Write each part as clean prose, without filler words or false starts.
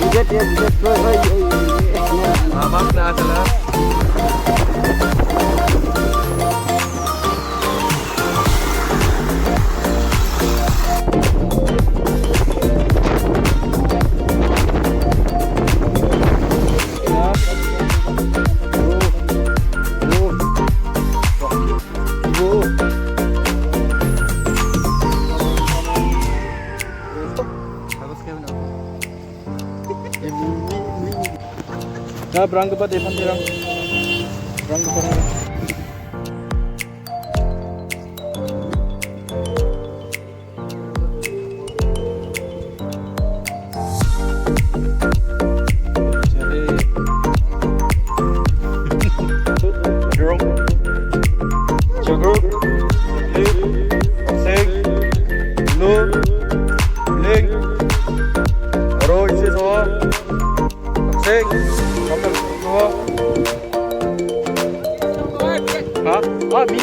buget ya buget. Maaf na salah. Nah, berang ke depan berang. Berang ke berang. Jadi berang. Jogok, lip, sing, lu, ling, oro isi semua, sing. Hah? Ah, mi.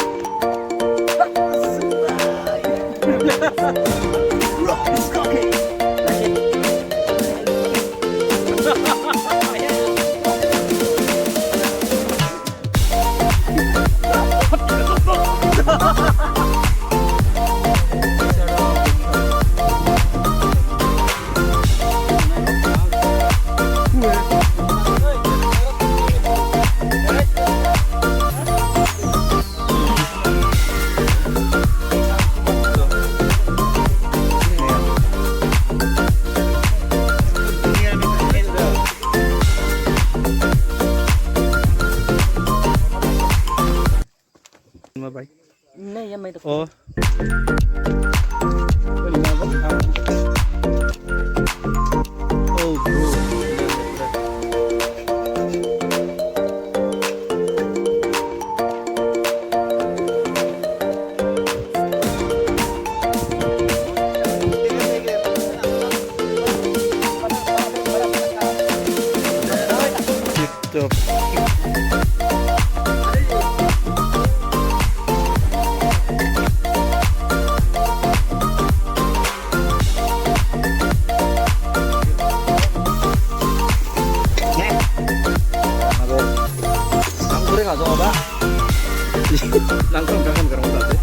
Bye. Này em mày được. Oh. Oh bro. Tip-top. 가져와 봐. Langsung jangan garang tadi.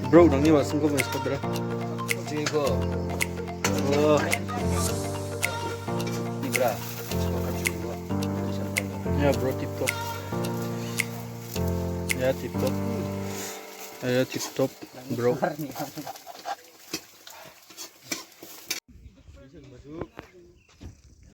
Bro, nang ni wasin ko mas kadra. Jigo. Oh. Ibra. Ya bro, tip top. Ya tip top. Ya tip top, bro.